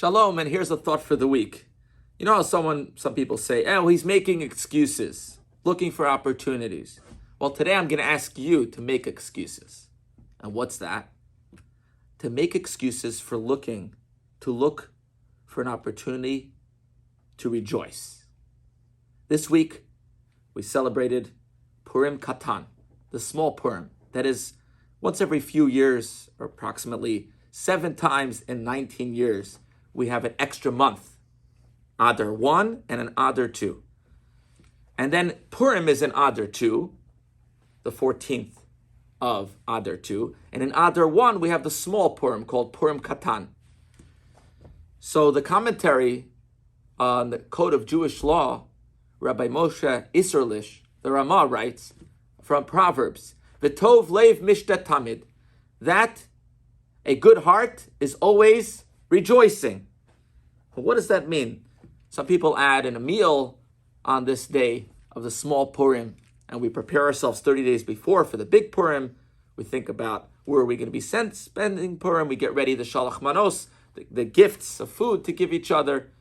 Shalom, and here's a thought for the week. You know how some people say, oh, he's making excuses, looking for opportunities. Well, today I'm going to ask you to make excuses. And what's that? To make excuses for look for an opportunity to rejoice. This week, we celebrated Purim Katan, the small Purim. That is, once every few years, or approximately 7 times in 19 years, we have an extra month, Adar 1 and an Adar 2. And then Purim is in Adar 2, the 14th of Adar 2. And in Adar 1, we have the small Purim called Purim Katan. So the commentary on the Code of Jewish Law, Rabbi Moshe Isserlish, the Ramah writes from Proverbs, V'tov leiv mishtat tamid, that a good heart is always rejoicing. Well, what does that mean? Some people add in a meal on this day of the small Purim, and we prepare ourselves 30 days before for the big Purim. We think about where are we going to be spending Purim. We get ready the shalach manos, the gifts of food to give each other,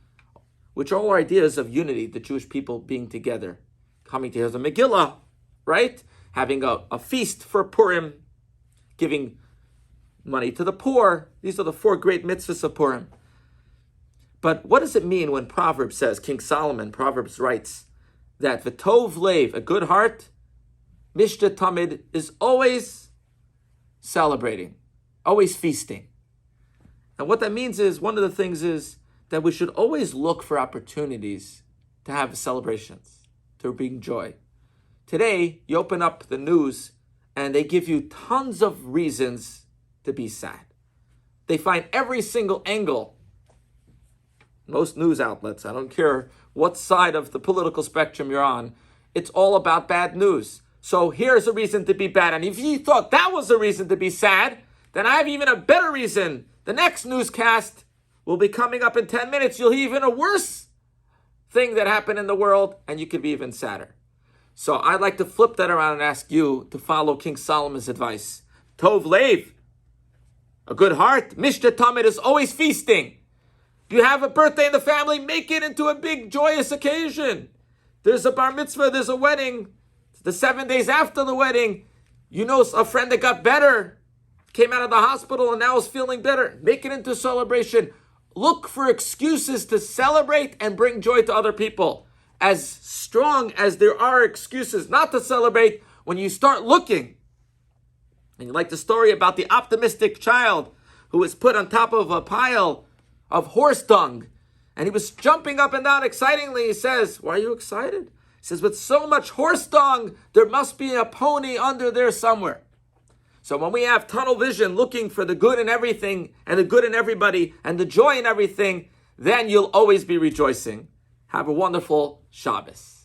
which are all ideas of unity, the Jewish people being together, coming to hear the Megillah, right? Having a feast for Purim, giving money to the poor. These are the 4 great mitzvahs of Purim. But what does it mean when Proverbs says, King Solomon, Proverbs writes, that v'tov leiv, a good heart, mishtat tamid, is always celebrating, always feasting. And what that means is, one of the things is that we should always look for opportunities to have celebrations, to bring joy. Today, you open up the news and they give you tons of reasons to be sad. They find every single angle. Most news outlets, I don't care what side of the political spectrum you're on, it's all about bad news. So here's a reason to be bad. And if you thought that was a reason to be sad, then I have even a better reason. The next newscast will be coming up in 10 minutes. You'll hear even a worse thing that happened in the world, and you could be even sadder. So I'd like to flip that around and ask you to follow King Solomon's advice. Tov leiv, a good heart, mishtat tamid, is always feasting. Do you have a birthday in the family? Make it into a big, joyous occasion. There's a bar mitzvah, there's a wedding. The 7 days after the wedding, you know a friend that got better, came out of the hospital and now is feeling better. Make it into a celebration. Look for excuses to celebrate and bring joy to other people. As strong as there are excuses not to celebrate, when you start looking, and you like the story about the optimistic child who was put on top of a pile of horse dung, and he was jumping up and down excitingly. He says, why are you excited? He says, with so much horse dung, there must be a pony under there somewhere. So when we have tunnel vision, looking for the good in everything, and the good in everybody, and the joy in everything, then you'll always be rejoicing. Have a wonderful Shabbos.